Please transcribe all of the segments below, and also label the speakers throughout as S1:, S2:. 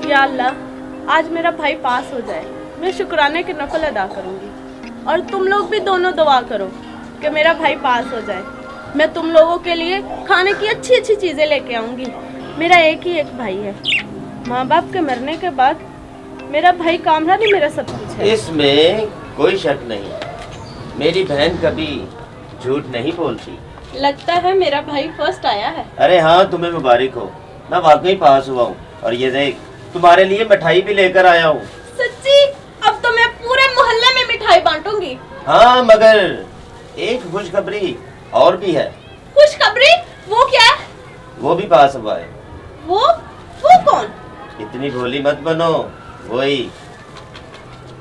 S1: या अल्लाह, आज मेरा भाई पास हो जाए, मैं शुक्राने की नफल अदा करूँगी। और तुम लोग भी दोनों दुआ करो कि मेरा भाई पास हो जाए। मैं तुम लोगों के लिए खाने की अच्छी अच्छी चीज़ें लेके आऊँगी। मेरा एक ही एक भाई है। माँ बाप के मरने के बाद मेरा भाई कामरान ही मेरा सब कुछ है।
S2: इसमें कोई शक नहीं, मेरी बहन कभी झूठ नहीं बोलती।
S1: लगता है मेरा भाई फर्स्ट आया है।
S2: अरे हाँ, तुम्हें मुबारक हो, मैं वाकई पास हुआ हूँ। और ये देख, तुम्हारे लिए मिठाई भी लेकर आया हूँ।
S1: सच्ची? अब तो मैं पूरे मोहल्ले में मिठाई बांटूंगी।
S2: हाँ, मगर एक खुशखबरी और भी है।
S1: खुशखबरी? वो क्या है?
S2: वो भी पास हुआ है।
S1: वो कौन?
S2: इतनी भोली मत बनो, वही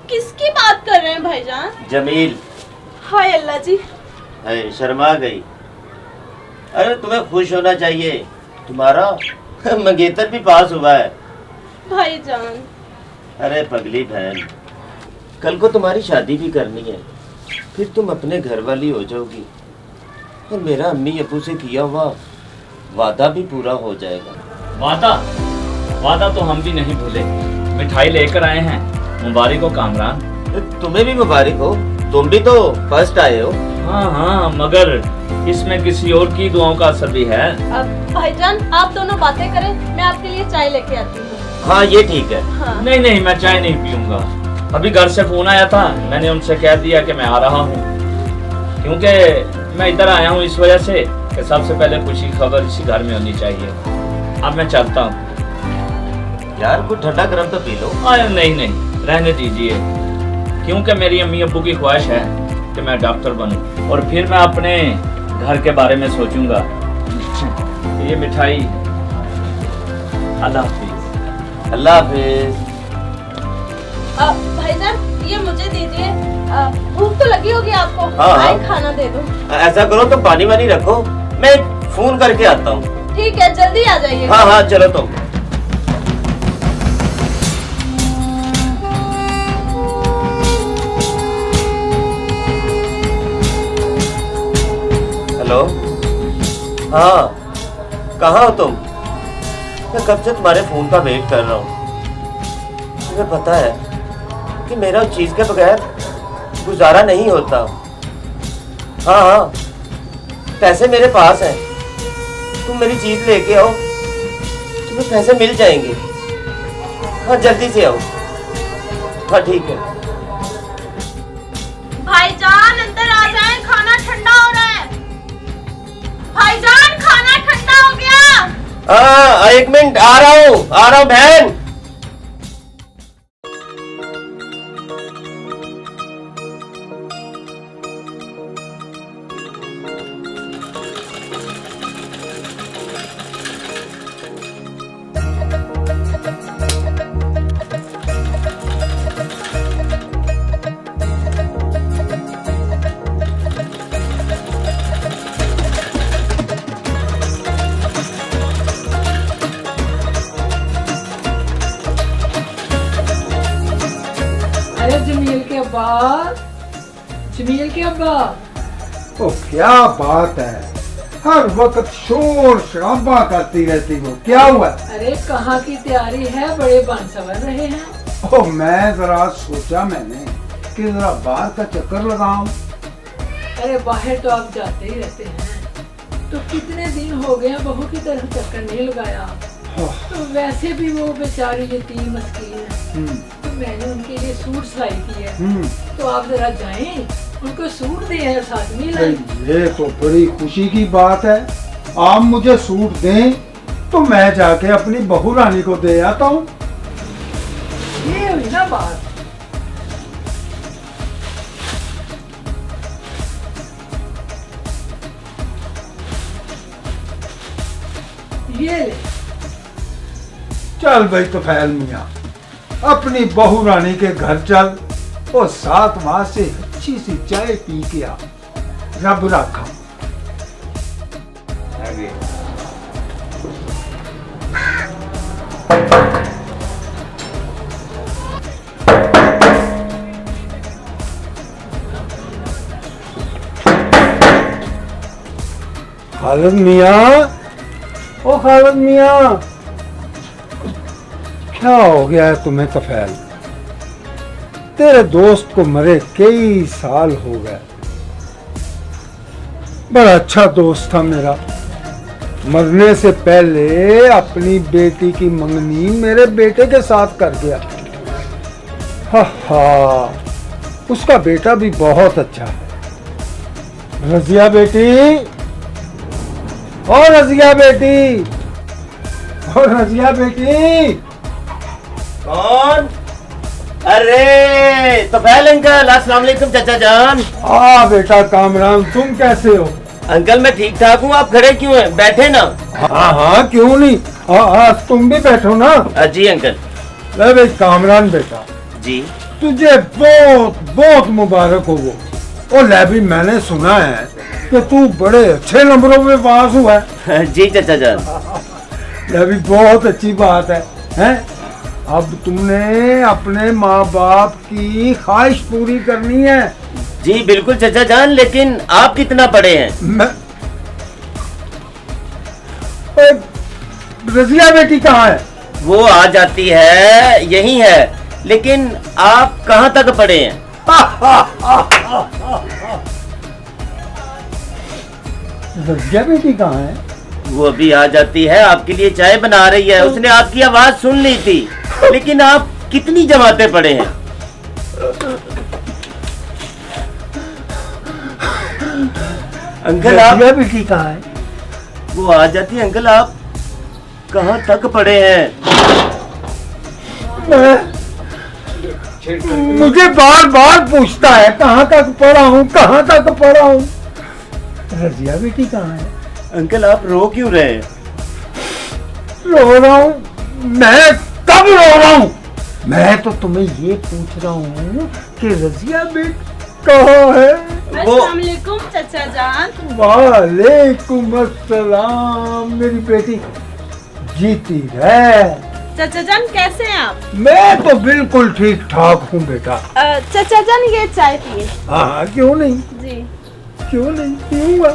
S1: किसकी बात कर रहे हैं भाईजान?
S2: जमील।
S1: हाय अल्लाह जी।
S2: है, शर्मा गई। अरे तुम्हें खुश होना चाहिए, तुम्हारा मंगेतर भी पास हुआ है।
S1: भाईजान।
S2: अरे पगली बहन, कल को तुम्हारी शादी भी करनी है, फिर तुम अपने घर वाली हो जाओगी और मेरा अम्मी अबू से किया हुआ वादा भी पूरा हो जाएगा।
S3: वादा तो हम भी नहीं भूले। मिठाई लेकर आए हैं। मुबारक हो कामरान।
S2: तुम्हें भी मुबारक हो, तुम भी तो फर्स्ट आए हो।
S3: हाँ, मगर इसमें किसी और की दुआओं का असर भी है।
S1: अब भाईजान आप दोनों बातें करें, मैं आपके लिए चाय लेके आती हूँ।
S2: हाँ ये ठीक है।
S1: हाँ।
S3: नहीं, मैं चाय नहीं पीऊंगा। अभी घर से फोन आया था, मैंने उनसे कह दिया कि मैं आ रहा हूँ, क्योंकि मैं इधर आया हूँ इस वजह से कि सबसे पहले खुशी खबर इसी घर में होनी चाहिए। अब मैं चलता हूँ।
S2: यार कुछ ठंडा गरम तो पी लो।
S3: नहीं, रहने दीजिए, क्योंकि मेरी अम्मी अब्बू की ख्वाहिश है कि मैं डॉक्टर बनूं और फिर मैं अपने घर के बारे में सोचूंगा। ये मिठाई। अल्लाह हाफिज।
S2: अल्लाह हाफिज।
S1: भाईजान ये मुझे दीजिए, भूख तो लगी होगी आपको।
S2: हाँ।
S1: भाई खाना दे दो।
S2: ऐसा करो तो पानी वानी रखो, मैं फोन करके आता हूँ।
S1: ठीक है, जल्दी आ जाइए।
S2: हाँ चलो तुम। हेलो। हाँ, कहाँ हो तुम? मैं कब से तुम्हारे फोन का वेट कर रहा हूँ। तुम्हें पता है कि मेरा उस चीज के बगैर गुजारा नहीं होता। हाँ, पैसे मेरे पास हैं, तुम मेरी चीज लेके आओ, तुम्हें पैसे मिल जाएंगे। हाँ जल्दी से आओ। हाँ ठीक है।
S1: भाईजान अंदर आ जाएं, खाना ठंडा हो रहा है। भाईजान खाना ठंडा हो गया।
S2: हाँ 1 मिनट, आ रहा हूँ बहन।
S4: अरे जमील के अब्बा।
S5: ओ क्या बात है, हर वक्त शोर शराबा करती रहती हो, क्या हुआ?
S4: अरे कहाँ की तैयारी है, बड़े बन सवर रहे हैं।
S5: ओ मैं जरा सोचा मैंने कि जरा बाहर का चक्कर लगाऊं।
S4: अरे बाहर तो आप जाते ही रहते हैं, तो कितने दिन हो गए बहू की तरफ चक्कर नहीं लगाया। तो वैसे भी वो बेचारी यतीम मस्कीन है, तो मैंने उनके लिए सूट सिलाई की है, तो आप जरा जाएं, उनको सूट दें, साथ में लाएं।
S5: ये तो बड़ी खुशी की बात है, आप मुझे सूट दें तो मैं जाके अपनी बहू रानी को दे आता हूँ।
S4: ये हुई ना बात। ये ले।
S5: चल भाई तफैल मियाँ, अपनी बहू रानी के घर चल और साथ वहां से अच्छी सी चाय पी के आ। रब रखा। खालिद मियाँ, ओ खालिद मियाँ, क्या हो गया है तुम्हें तफैल? तेरे दोस्त को मरे कई साल हो गए। बड़ा अच्छा दोस्त था मेरा। मरने से पहले अपनी बेटी की मंगनी मेरे बेटे के साथ कर गया। हा, उसका बेटा भी बहुत अच्छा है। रजिया बेटी, और रजिया बेटी, और रजिया बेटी।
S2: कौन? अरे तफैल अंकल, अस्सलाम वालेकुम चाचा जान।
S5: बेटा कामरान, तुम कैसे हो?
S2: अंकल मैं ठीक ठाक हूँ, आप खड़े क्यों हैं? बैठे ना।
S5: हाँ क्यों नहीं। तुम भी बैठो ना।
S2: जी अंकल।
S5: ले भाई कामरान बेटा,
S2: जी
S5: तुझे बहुत बहुत मुबारक हो वो। और ले भी मैंने सुना है कि तू बड़े अच्छे नंबरों में पास हुआ है।
S2: जी चाचा जान।
S5: ये भी बहुत अच्छी बात है, हैं? अब तुमने अपने माँ बाप की ख्वाहिश पूरी करनी है।
S2: जी बिल्कुल चाचा जान, लेकिन आप कितना पढ़े हैं?
S5: मैं रजिया बेटी कहाँ है?
S2: वो आ जाती है, यही है, लेकिन आप कहाँ तक पढ़े हैं?
S5: रजिया बेटी कहाँ है?
S2: वो अभी आ जाती है, आपके लिए चाय बना रही है। उसने आपकी आवाज सुन ली थी। लेकिन आप कितनी जमातें पढ़े हैं? अंकल आप,
S5: रजिया बेटी कहाँ है?
S2: वो आ जाती है। अंकल आप कहाँ तक पढ़े हैं?
S5: मुझे बार बार पूछता है कहाँ तक पढ़ा हूँ, कहाँ तक पढ़ा हूँ। रजिया बेटी कहाँ है?
S2: अंकल आप रो क्यों रहे हैं?
S5: रो रहा हूँ? मैं कब रो रहा हूँ? मैं तो तुम्हें ये पूछ रहा हूँ कि रजिया बेटी कहाँ है?
S1: अस्सलाम वालेकुम चाचा जान।
S5: वालेकुम अस्सलाम मेरी बेटी, जीती रहे।
S1: चाचा जान कैसे हैं आप?
S5: मैं तो बिल्कुल ठीक ठाक हूँ बेटा।
S1: चाचा जान ये चाय पिए।
S5: हाँ क्यों नहीं,
S1: जी।
S5: क्यों नहीं पीऊंगा।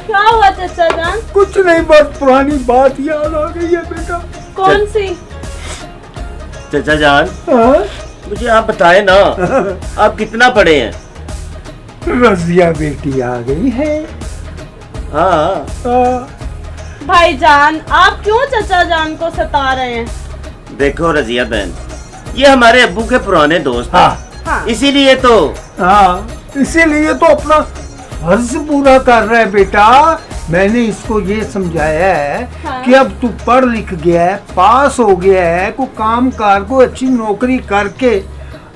S1: क्या हुआ चाचा जान?
S5: कुछ नहीं, बस पुरानी बात याद आ गई है बेटा।
S1: कौन सी?
S2: चाचा जान
S5: हाँ?
S2: मुझे आप बताएं ना, आप कितना पढ़े हैं?
S5: रजिया बेटी आ गई है।
S2: हाँ
S1: भाईजान आप क्यों चाचा जान को सता रहे हैं?
S2: देखो रजिया बहन, ये हमारे अब्बू के पुराने दोस्त हैं।
S1: हाँ।
S2: इसीलिए तो
S5: इसीलिए तो अपना फर्ज पूरा कर रहा है बेटा। मैंने इसको ये समझाया है
S1: हाँ।
S5: कि अब तू पढ़ लिख गया है, पास हो गया है, को काम कार को अच्छी नौकरी करके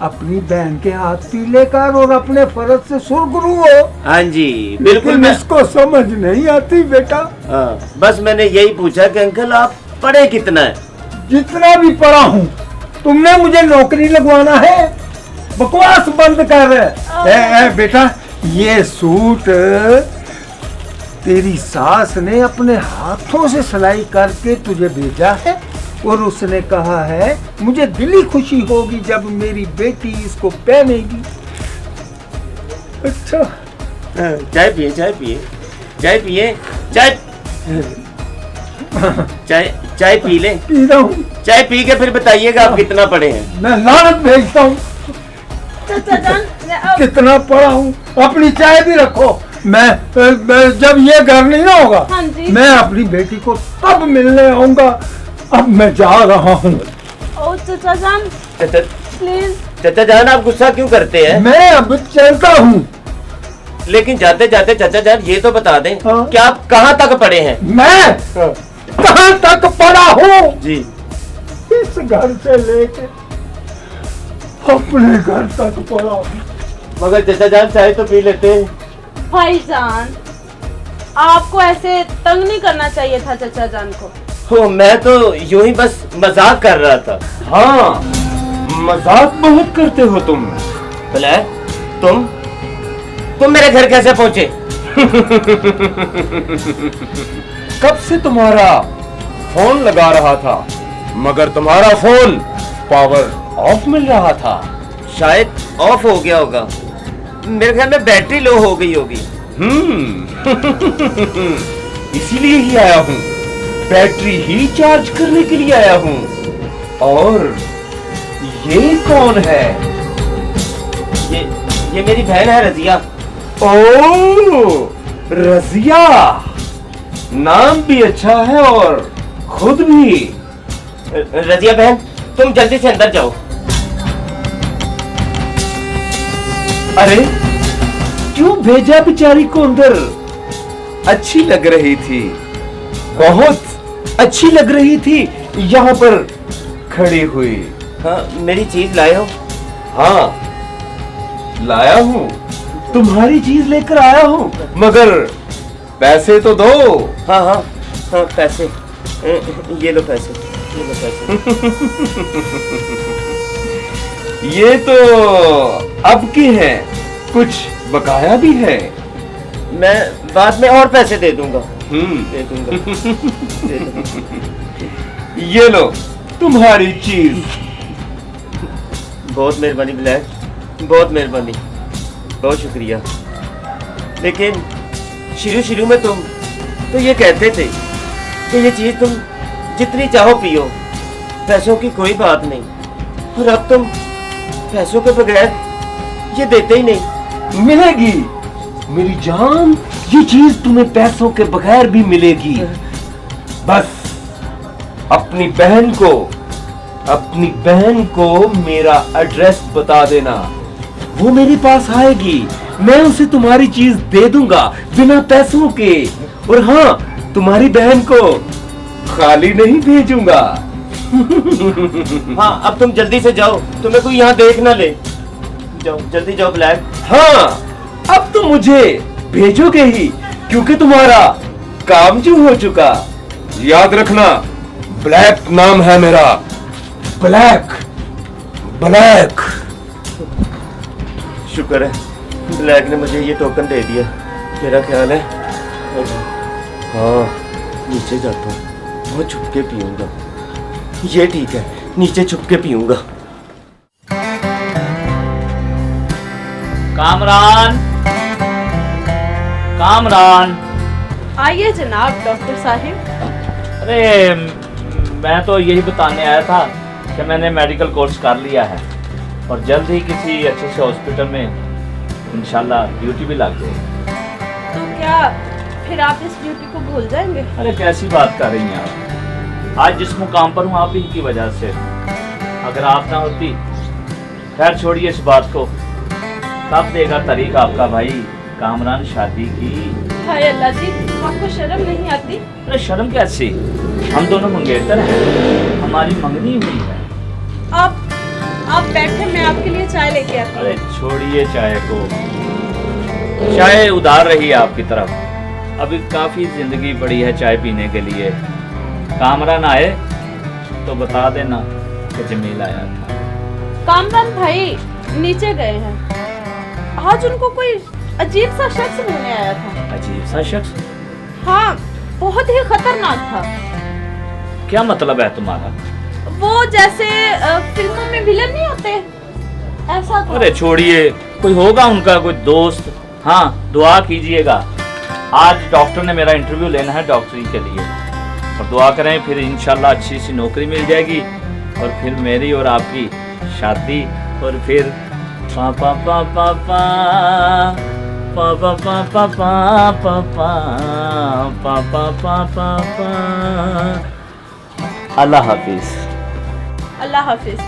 S5: अपनी बहन के हाथ पीले कर और अपने फर्ज से सुरगुरु हो।
S2: हाँ जी बिल्कुल।
S5: लेकिन इसको समझ नहीं आती बेटा।
S2: हाँ, बस मैंने यही पूछा कि अंकल आप पढ़े कितना है?
S5: जितना भी पढ़ा हूँ, तुमने मुझे नौकरी लगवाना है? बकवास बंद कर। बेटा ये सूट तेरी सास ने अपने हाथों से सिलाई करके तुझे भेजा है और उसने कहा है मुझे दिली खुशी होगी जब मेरी बेटी इसको पहनेगी। अच्छा
S2: चाय पिए, चाय पिए, चाय पिए, चाय चाय चाय पी ले।
S5: पी रहा हूँ।
S2: चाय पी के फिर बताइएगा आप कितना पढ़े हैं।
S5: मैं लानत भेजता हूँ।
S1: चाचा जान
S5: कितना पढ़ा हूँ, अपनी चाय भी रखो। मैं जब ये घर नहीं ना होगा,
S1: हाँ जी।
S5: मैं अपनी बेटी को तब मिलने आऊंगा। अब मैं जा रहा हूँ।
S1: ओ चाचा जान
S2: चाचा
S1: प्लीज।
S2: चाचा जान आप गुस्सा क्यों करते हैं?
S5: मैं अब चलता हूँ।
S2: लेकिन जाते जाते चाचा जान ये तो बता दें
S5: हाँ।
S2: कि आप कहाँ तक पढ़े हैं?
S5: मैं कहाँ तक पढ़ा हूँ?
S2: जी
S5: इस घर से लेके अपने घर तक पढ़ा हूँ।
S2: मगर चाचा जान चाय तो पी लेते हैं।
S1: भाईजान आपको ऐसे तंग नहीं करना चाहिए था चाचा जान को।
S2: हो मैं तो यूं ही बस मजाक कर रहा था।
S6: हाँ, मजाक बहुत करते हो तुम।
S2: भला तुम मेरे घर कैसे पहुंचे?
S6: कब से तुम्हारा फोन लगा रहा था, मगर तुम्हारा फोन पावर ऑफ मिल रहा था।
S2: शायद ऑफ हो गया होगा, मेरे ख्याल में बैटरी लो हो गई होगी।
S6: इसीलिए ही आया हूँ, बैटरी ही चार्ज करने के लिए आया हूँ। और ये कौन है?
S2: ये मेरी बहन है रजिया।
S6: ओ, रजिया, नाम भी अच्छा है और खुद भी।
S2: रजिया बहन, तुम जल्दी से अंदर जाओ।
S6: अरे क्यों भेजा बेचारी को अंदर? अच्छी लग रही थी, बहुत अच्छी लग रही थी यहाँ पर खड़ी हुई।
S2: हाँ, मेरी चीज लाए हो?
S6: हाँ, लाया हूँ, तुम्हारी चीज लेकर आया हूँ, मगर पैसे तो दो।
S2: हाँ हाँ हाँ, पैसे। ये लो पैसे, ये लो पैसे।
S6: ये तो अब की है, कुछ बकाया भी है।
S2: मैं बाद में और पैसे दे दूंगा। दे दूंगा। दे दूंगा।
S6: ये लो तुम्हारी चीज।
S2: बहुत मेहरबानी ब्लैक, बहुत मेहरबानी, बहुत शुक्रिया। लेकिन शुरू में तुम तो ये कहते थे कि ये चीज तुम जितनी चाहो पियो, पैसों की कोई बात नहीं, और अब तुम पैसों के बगैर ये देते ही नहीं।
S6: मिलेगी मेरी जान, ये चीज तुम्हें पैसों के बगैर भी मिलेगी। बस अपनी बहन को मेरा एड्रेस बता देना, वो मेरे पास आएगी, मैं उसे तुम्हारी चीज दे दूंगा बिना पैसों के। और हाँ, तुम्हारी बहन को खाली नहीं भेजूंगा।
S2: हाँ, अब तुम जल्दी से जाओ, तुम्हें कोई यहाँ देख ना ले। जाओ, जल्दी जाओ ब्लैक।
S6: हाँ, अब तो मुझे भेजोगे ही, क्योंकि तुम्हारा काम जो हो चुका। याद रखना, ब्लैक नाम है मेरा, ब्लैक ब्लैक।
S2: शुक्र है ब्लैक ने मुझे ये टोकन दे दिया। मेरा ख्याल है हाँ, नीचे जाता हूँ, बहुत छुप के पीऊंगा। ये ठीक है, नीचे छुप के पीऊंगा।
S3: कामरान,
S1: आइए जनाब डॉक्टर साहिब।
S3: अरे मैं तो यही बताने आया था कि मैंने मेडिकल कोर्स कर लिया है और जल्द ही किसी अच्छे से हॉस्पिटल में इंशाल्लाह ड्यूटी भी लग जाएगी।
S1: तो क्या फिर आप इस ड्यूटी को भूल जाएंगे?
S3: अरे कैसी बात कर रही हैं आप? आज जिस मुकाम पर हूँ आप ही की वजह से, अगर आप ना होती। खैर छोड़िए इस बात को, कब देगा तारीख आपका भाई कामरान शादी की?
S1: हाय अल्लाह जी, आपको शर्म नहीं आती?
S3: अरे शर्म कैसी, हम दोनों मंगेतर हैं, हमारी मंगनी हुई है।
S1: आप बैठे, मैं आपके लिए चाय लेके आती हूँ।
S3: अरे छोड़िए चाय को, चाय उधार रही है आपकी तरफ, अभी काफी जिंदगी पड़ी है चाय पीने के लिए। कामरान आए तो बता देना कि जमील आया था।
S1: कामरान भाई नीचे गए हैं, आज उनको कोई अजीब सा शख्स मिलने आया था।
S3: अजीब सा शख्स?
S1: हाँ, बहुत ही खतरनाक था।
S3: क्या मतलब है तुम्हारा?
S1: वो जैसे फिल्मों में विलन नहीं होते, ऐसा था।
S3: अरे छोड़िए, कोई होगा उनका कोई दोस्त। हाँ, दुआ कीजिएगा, आज डॉक्टर ने मेरा इंटरव्यू लेना है डॉक्टरी के लिए, और दुआ करें फिर इंशाल्लाह अच्छी सी नौकरी मिल जाएगी और फिर मेरी और आपकी शादी। और फिर पापा पापा पापा पापा पापा पापा पापा पापा। अल्लाह हाफिज।
S1: अल्लाह हाफिज।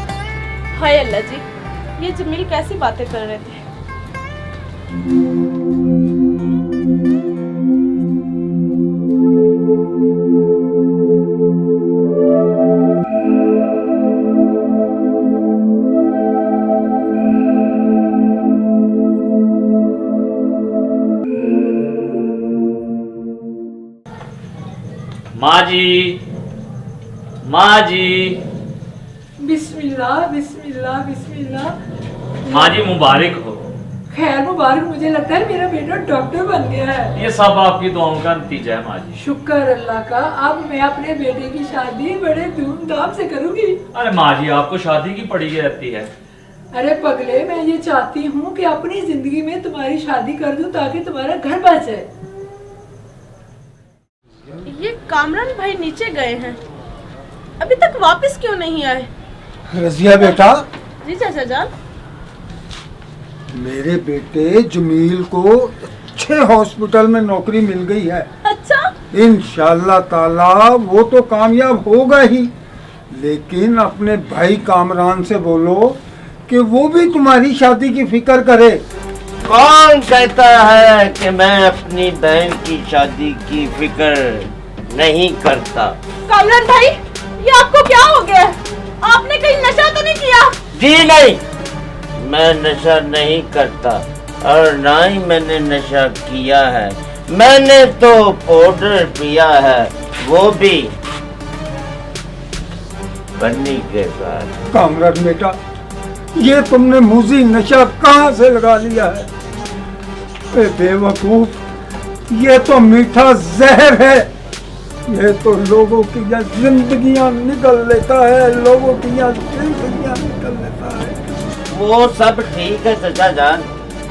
S1: हाय अल्लाह जी, ये जमील कैसी बातें कर रहे थे।
S3: माँ जी, माँ जी,
S4: बिस्मिल्लाह बिस्मिल्लाह बिस्मिल्लाह।
S3: माँ जी मुबारक हो।
S4: खैर मुबारक, मुझे लगता है मेरा बेटा डॉक्टर बन गया है।
S3: ये सब आपकी दुआओं का नतीजा है माँ जी।
S4: शुक्र अल्लाह का। अब मैं अपने बेटे की शादी बड़े धूमधाम से करूंगी।
S3: अरे माँ जी, आपको शादी की पड़ी रहती है।
S4: अरे पगले, मैं ये चाहती हूँ कि अपनी जिंदगी में तुम्हारी शादी कर दूं ताकि तुम्हारा घर बच जाए।
S1: ये कामरान भाई नीचे गए हैं, अभी तक वापस क्यों नहीं आए?
S5: रजिया बेटा,
S1: जी चाचा जान।
S5: मेरे बेटे जमील को अच्छे हॉस्पिटल में नौकरी मिल गई है।
S1: अच्छा,
S5: इंशाल्लाह ताला वो तो कामयाब होगा ही, लेकिन अपने भाई कामरान से बोलो कि वो भी तुम्हारी शादी की फिक्र करे।
S2: कौन कहता है कि मैं अपनी बहन की शादी की फिक्र नहीं करता?
S1: कामरान भाई, ये आपको क्या हो गया है? आपने कहीं नशा तो नहीं किया?
S2: जी नहीं, मैं नशा नहीं करता और ना ही मैंने नशा किया है। मैंने तो पाउडर पिया है, वो भी बन्नी के साथ।
S5: कामरान बेटा, ये तुमने मुझे नशा कहाँ से लगा लिया है? ए बेवकूफ, ये तो मीठा जहर है। ये तो लोगों की या जिंदगियां निकल लेता है, लोगों की या जिंदगियां निकल लेता है।
S2: वो सब ठीक है चाचा जान,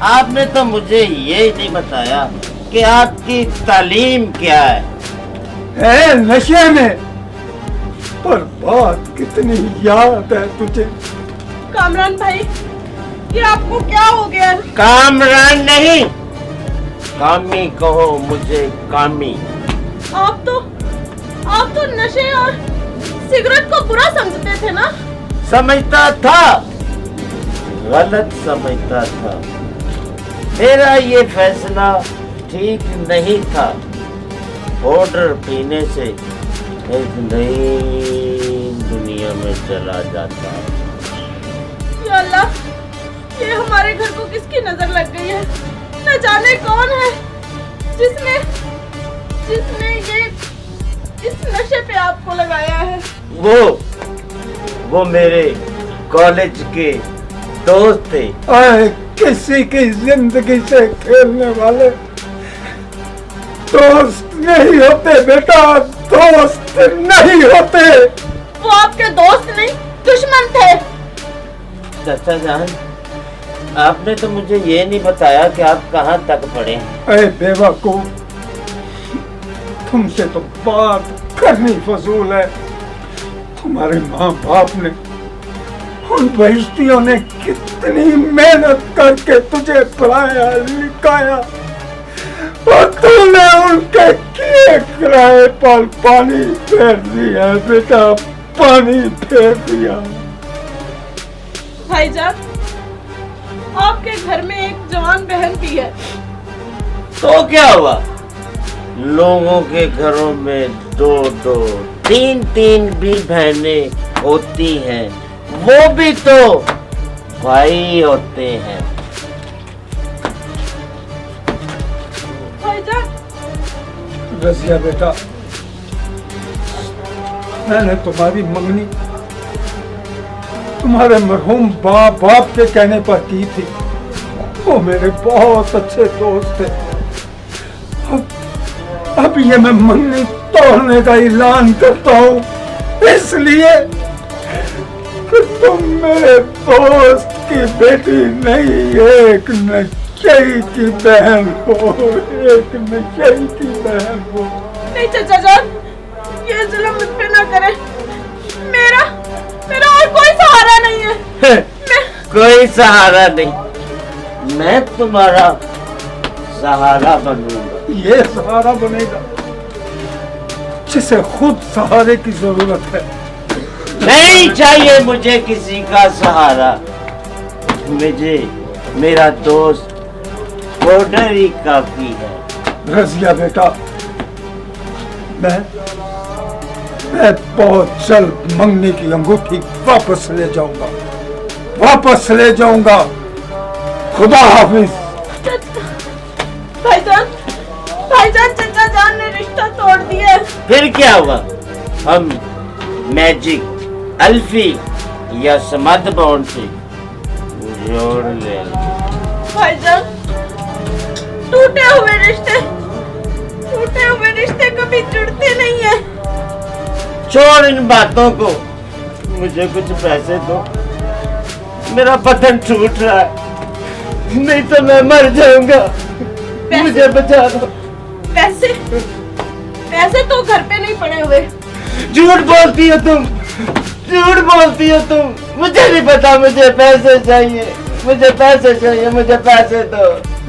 S2: आपने तो मुझे ये नहीं बताया कि आपकी तालीम क्या है।
S5: नशे में, पर बात कितनी याद है तुझे।
S1: कामरान भाई, ये आपको क्या हो गया है?
S2: कामरान नहीं, कामी कहो मुझे, कामी।
S1: आप तो नशे और सिगरेट को बुरा समझते थे ना?
S2: समझता था, गलत समझता था। मेरा ये फैसला ठीक नहीं था। पाउडर पीने से एक नई दुनिया में चला जाता।
S1: या अल्लाह, ये हमारे घर को किसकी नजर लग गई है? न जाने कौन है जिसने ये इस नशे पे आपको लगाया है।
S2: वो मेरे कॉलेज के दोस्त थे।
S5: किसी की जिंदगी से खेलने वाले दोस्त नहीं होते बेटा, दोस्त नहीं होते।
S1: वो आपके दोस्त नहीं, दुश्मन थे।
S2: चाचा जान, आपने तो मुझे ये नहीं बताया कि आप कहाँ तक पढ़े हैं।
S5: अरे बेवकूफ, तुमसे तो बात करनी फजूल है। तुम्हारे माँ बाप ने, उन बहिश्तियों ने कितनी मेहनत करके तुझे पढ़ाया लिखाया, और तूने उनके किए किराए पर पानी फेर दिया बेटा, पानी फेर दिया।
S1: भाईजान, आपके घर में एक जवान बहन भी है।
S2: तो क्या हुआ? लोगों के घरों में 2-2, 3-3 भी बहनें होती हैं, वो भी तो भाई होते हैं।
S1: भाईजान,
S5: रजिया बेटा, मैंने तुम्हारी मंगनी तुम्हारे मरहूम बाप के कहने पर की थी। वो मेरे बहुत अच्छे दोस्त थे। अब ये मैं मंगनी तोड़ने का ऐलान करता हूँ, इसलिए कि तुम मेरे दोस्त की बेटी नहीं, एक नशई की बहन हो, एक नशई की बहन हो।
S1: नहीं चाचा जान, ये जुल्म मुझ पे ना करें। मेरा और कोई सहारा नहीं है।
S2: कोई सहारा नहीं, मैं तुम्हारा सहारा बनूंगा।
S5: ये सहारा बनेगा जिसे खुद सहारे की जरूरत है।
S2: नहीं चाहिए मुझे किसी का सहारा, मुझे मेरा दोस्त पाउडर ही काफी है।
S5: रजिया बेटा, मैं बहुत जल्द मंगनी की अंगूठी वापस ले जाऊंगा। खुदा हाफिज।
S1: भाईजान, चाचा जान ने रिश्ता तोड़ दिया।
S2: फिर क्या हुआ? हम मैजिक, अल्फी या समद बॉन्ड से जोड़ लेंगे।
S1: भाईजान, टूटे हुए रिश्ते कभी जुड़ते नहीं है।
S2: छोड़ इन बातों को, मुझे कुछ पैसे दो, मेरा बदन टूट रहा है, नहीं तो मैं मर जाऊंगा। मुझे बचा दो। पैसे
S1: तो घर पे नहीं पड़े हुए।
S2: झूठ बोलती हो तुम, झूठ बोलती हो तुम। मुझे नहीं पता, मुझे पैसे चाहिए, मुझे पैसे चाहिए, मुझे पैसे दो।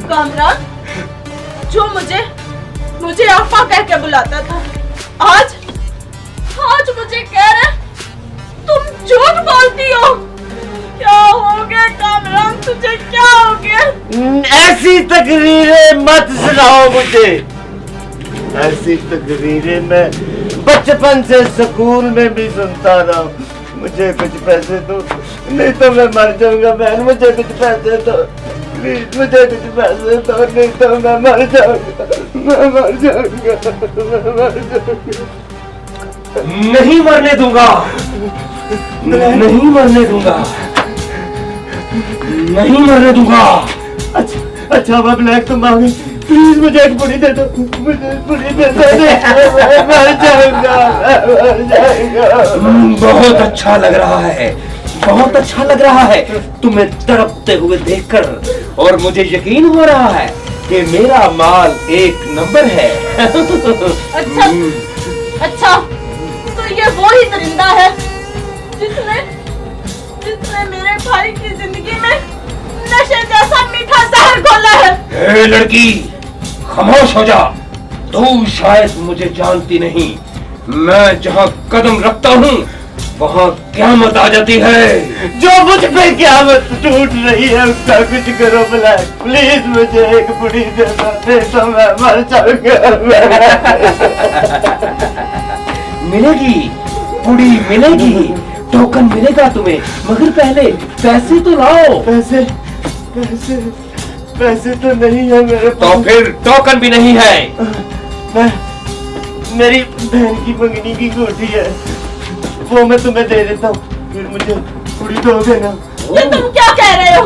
S1: कामरान, जो मुझे आपा कह के बुलाता था, आज मुझे कह रहे तुम झूठ बोलती हो। क्या हो गया कामरान, तुझे क्या हो गया?
S2: ऐसी तकरीरें मत सुनाओ मुझे। ऐसी तकरीरें मैं बचपन से स्कूल में भी सुनता रहा। मुझे कुछ पैसे दो, नहीं तो मैं मर जाऊंगा बहन। मुझे कुछ पैसे दो प्लीज, मुझे कुछ पैसे दो, नहीं तो मैं मर जाऊंगा, मैं मर जाऊंगा, मैं मर जाऊंगा।
S6: नहीं मरने दूंगा, नहीं मरने दूंगा, नहीं मरने दूंगा।
S2: अच्छा अब ब्लैक तुम आओगे, प्लीज मुझे एक पुड़ी दे दो, मुझे एक पुड़ी दे दो, मैं मर जाऊंगा, मैं मर जाऊंगा।
S6: बहुत अच्छा लग रहा है, बहुत अच्छा लग रहा है तुम्हें तड़पते हुए देखकर, और मुझे यकीन हो रहा है कि मेरा माल एक नंबर है।
S1: अच्छा, तो ये वो ही दरिंदा है जिसने मेरे भाई की जिंदगी में नशे जैसा मीठा जहर घोला है।
S6: ए लड़की, खामोश हो जा। तू शायद मुझे जानती नहीं, मैं जहाँ कदम रखता हूँ वहाँ क़यामत आ जाती है।
S2: जो मुझ पे क़यामत टूट रही है उसका कुछ करो ब्लैक, प्लीज मुझे एक पुड़ी दे दो, नहीं तो मैं मर जाऊंगा।
S6: मिलेगी, पुड़ी मिलेगी, टोकन मिलेगा तुम्हें, मगर पहले पैसे तो लाओ।
S2: पैसे पैसे पैसे तो नहीं है मेरे
S6: तो
S2: पास।
S6: फिर टोकन भी नहीं है।
S2: मैं मेरी बहन की मंगनी की अंगूठी है, वो मैं तुम्हें दे देता हूँ, फिर मुझे पुड़ी दोगे ना?
S1: ये तुम क्या कह रहे हो?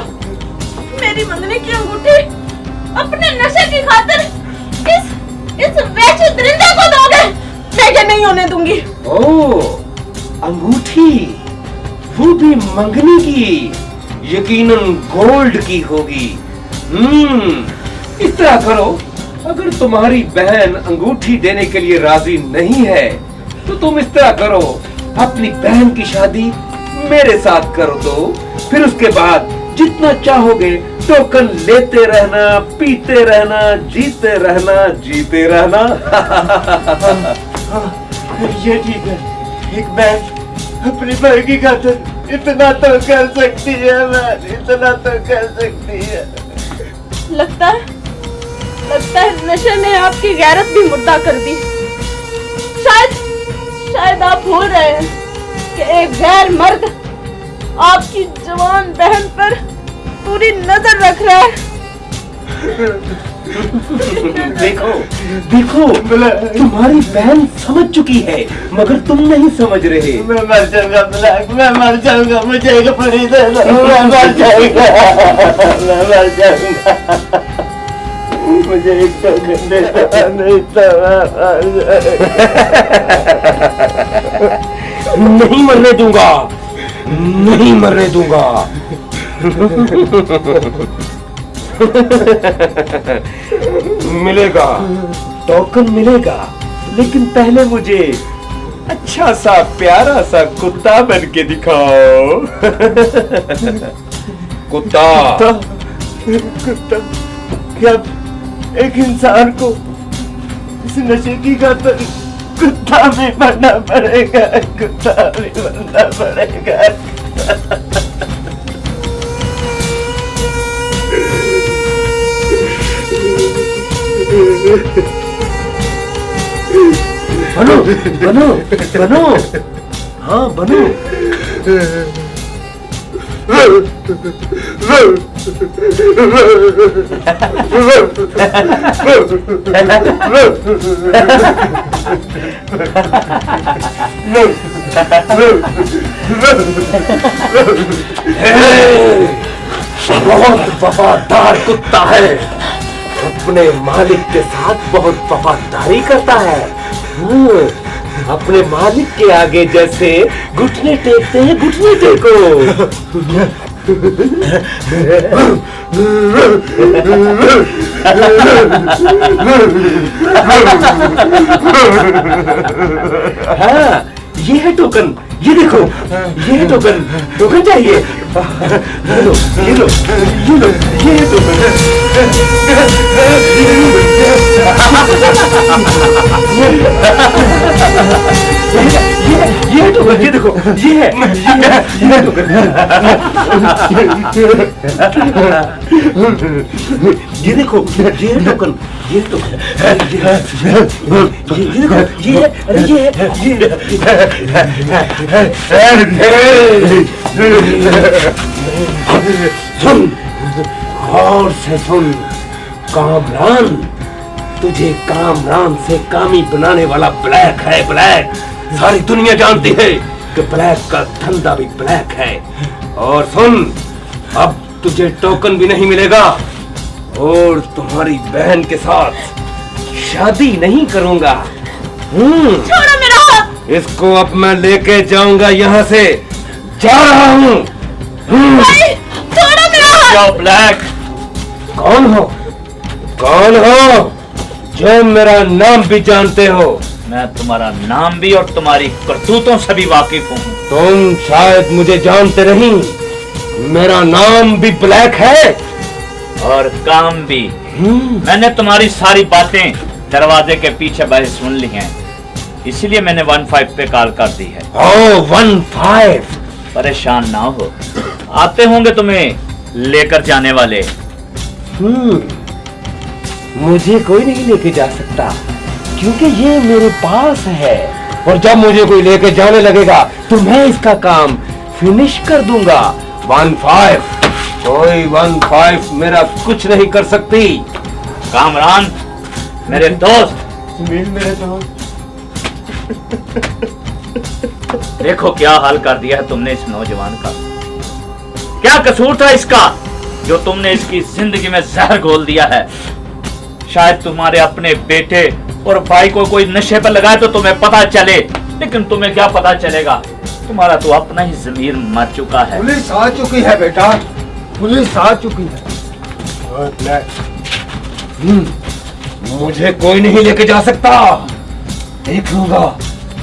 S1: मेरी मंगनी की अंगूठी अपने नशे की खातिर इस वैश्य दरिंदे को दोगे? मैं ये नहीं होने दूंगी।
S6: ओह, अंगूठी, वो भी मंगनी की, यकीनन गोल्ड की होगी। इस तरह करो, अगर तुम्हारी बहन अंगूठी देने के लिए राजी नहीं है तो तुम इस तरह करो, अपनी बहन की शादी मेरे साथ कर दो, फिर उसके बाद जितना चाहोगे टोकन लेते रहना, पीते रहना, जीते रहना।
S2: हाँ, ये ठीक है। एक बहन अपनी भाई की खातिर इतना तो कर सकती है, मैं इतना तो कर सकती है।
S1: लगता है नशे ने आपकी गैरत भी मुर्दा कर दी। शायद आप भूल रहे हैं कि एक गैर मर्द आपकी जवान बहन पर पूरी नजर रख रहा है।
S6: देखो, तुम्हारी बहन समझ चुकी है, मगर तुम नहीं समझ रहे।
S2: मैं मर जाऊंगा ब्लैक, मैं मर जाऊंगा, मुझे एक पुड़ी दे दो, मैं मर जाऊंगा, मैं मर जाऊंगा, मुझे एक टोकन दे दो, नहीं तो मैं मर जाऊंगा।
S6: नहीं मरने दूंगा, नहीं मरने दूंगा। मिलेगा, टोकन मिलेगा, लेकिन पहले मुझे अच्छा सा प्यारा सा कुत्ता बन के दिखाओ। कुत्ता,
S2: कुत्ता क्या एक इंसान को इस नशे की खातिर कुत्ता भी बनना पड़ेगा, कुत्ता भी बनना पड़ेगा।
S6: बनो, बनो, बनो, हाँ बनो। बहुत वफादार कुत्ता है, अपने मालिक के साथ बहुत वफादारी करता है। अपने मालिक के आगे जैसे घुटने टेकते हैं, घुटने टेको। हाँ, ये है टोकन, ये देखो, ये है टोकन, टोकन चाहिए? ये लो, ये लो, ये लो, ये है टोकन। ये है टोकन, ये देखो, ये है टोकन। ये देखो, ये है टोकन, ये टोकन, ये देखो, ये है, अरे ये है। सुन, और से सुन, कामरान, तुझे कामरान से कामी बनाने वाला ब्लैक है, ब्लैक। सारी दुनिया जानती है कि ब्लैक का धंधा भी ब्लैक है। और सुन, अब तुझे टोकन भी नहीं मिलेगा और तुम्हारी बहन के साथ शादी नहीं करूंगा।
S1: छोड़ो मेरा हाथ।
S6: इसको अब मैं लेके जाऊंगा, यहाँ से जा रहा हूँ।
S1: भाई, छोड़ो मेरा हाथ।
S3: जाओ ब्लैक।
S6: कौन हो, कौन हो जो मेरा नाम भी जानते हो?
S3: मैं तुम्हारा नाम भी और तुम्हारी करतूतों से भी वाकिफ हूँ।
S6: तुम शायद मुझे जानते नहीं, मेरा नाम भी ब्लैक है
S3: और काम भी। मैंने तुम्हारी सारी बातें दरवाजे के पीछे बैठ सुन ली हैं, इसीलिए मैंने 15 पे कॉल कर दी है।
S6: ओ 15।
S3: परेशान ना हो, आते होंगे तुम्हें लेकर जाने वाले।
S6: मुझे कोई नहीं लेके जा सकता क्योंकि ये मेरे पास है, और जब मुझे कोई लेके जाने लगेगा तो मैं इसका काम फिनिश कर दूंगा। 15, कोई 15 मेरा कुछ नहीं कर सकती।
S3: कामरान मेरे दोस्त,
S2: जमील मेरे दोस्त,
S3: देखो क्या हाल कर दिया है तुमने इस नौजवान का। क्या कसूर था इसका जो तुमने इसकी जिंदगी में जहर घोल दिया है? शायद तुम्हारे अपने बेटे और भाई को कोई नशे पर लगाए तो तुम्हें पता चले, लेकिन तुम्हें क्या पता चलेगा, तुम्हारा तो अपना ही ज़मीर मर चुका है।
S5: पुलिस आ चुकी है बेटा, पुलिस आ चुकी है। और ब्लैक,
S6: मुझे कोई नहीं लेके जा सकता। देख लूंगा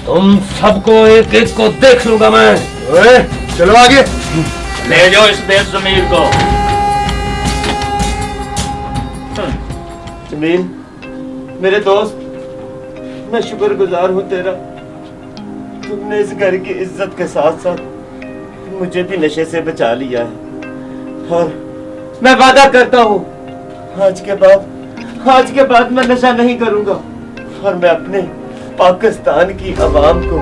S6: तुम सबको, एक एक को देख लूंगा मैं।
S5: ओए, चलो आगे।
S3: ले जाओ इस बेज़मीर को।
S2: जमील मेरे दोस्त, मैं शुक्रगुजार हूँ तेरा। तुमने इस घर की इज्जत के साथ साथ मुझे भी नशे से बचा लिया है, और मैं वादा करता हूँ आज के बाद मैं नशा नहीं करूंगा, और मैं अपने पाकिस्तान की आवाम को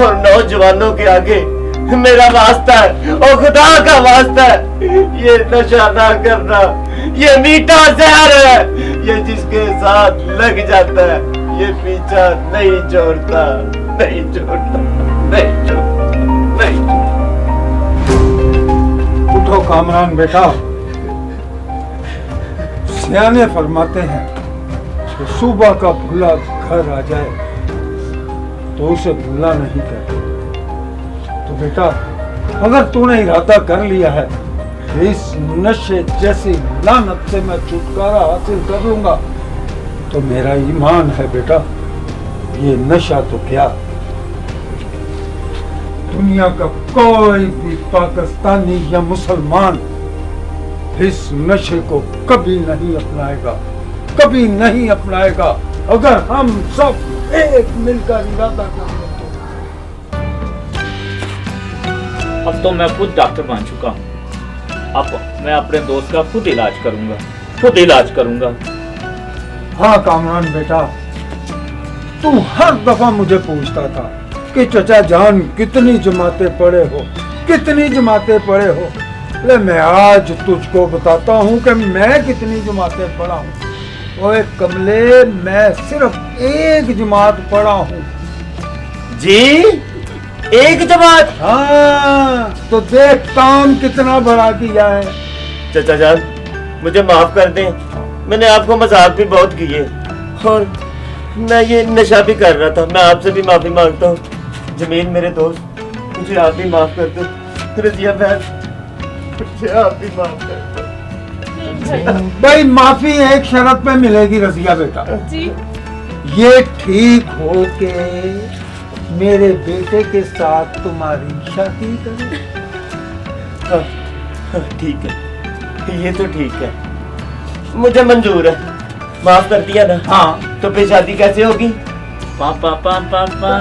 S2: और नौजवानों के आगे मेरा वास्ता है और खुदा का वास्ता है, ये नशा ना करना, ये मीठा जहर है, ये जिसके साथ लग जाता है ये पीछा नहीं छोड़ता, नहीं छोड़ता, नहीं छोड़ता, नहीं छोड़ता।
S5: उठो कामरान बेटा, सियाने फरमाते हैं कि सुबह का भूला घर आ जाए तो उसे भूला नहीं कहते। तो बेटा, अगर तूने इरादा कर लिया है कि इस नशे जैसी लानत से मैं छुटकारा हासिल कर लूंगा, तो मेरा ईमान है बेटा, ये नशा तो क्या, दुनिया का कोई भी पाकिस्तानी या मुसलमान इस नशे को कभी नहीं अपनाएगा, कभी नहीं अपनाएगा, अगर हम सब एक मिलकर इरादा कर लें।
S3: अब तो मैं खुद डॉक्टर बन चुका हूँ, अब मैं अपने दोस्त का खुद इलाज करूंगा।
S5: हाँ कामरान बेटा, तू हर दफा मुझे पूछता था कि चचा जान कितनी जमातें पढ़े हो, कितनी जमातें पढ़े हो। ले मैं आज तुझको बताता हूँ कि मैं कितनी जमातें पढ़ा हूँ। ओए कमले, मैं सिर्फ एक जमात पढ़ा हूँ।
S2: जी, एक जमात?
S5: हाँ, तो देख काम कितना बड़ा किया है।
S2: चाचा जान मुझे माफ कर दें, मैंने आपको मजाक भी बहुत किए और मैं ये नशा भी कर रहा था, मैं आपसे भी माफी मांगता हूँ। जमील मेरे दोस्त, मुझे आप भी माफ कर दो। रजिया बहन, मुझे आप भी माफ कर दो।
S5: भाई माफी एक शर्त पे मिलेगी रजिया बेटा,
S1: जी,
S5: ये ठीक हो के मेरे बेटे के साथ तुम्हारी शादी करूं।
S2: ठीक है, ये तो ठीक है, मुझे मंजूर है, माफ कर दिया ना।
S5: हाँ
S2: तो फिर शादी कैसे होगी?
S3: पापा पापा पा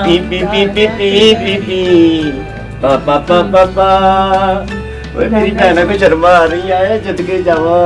S2: P P P P P P P पा पा पा पा पा। ओए मेरी बहना को शर्मा आ रही है, जद के जावा।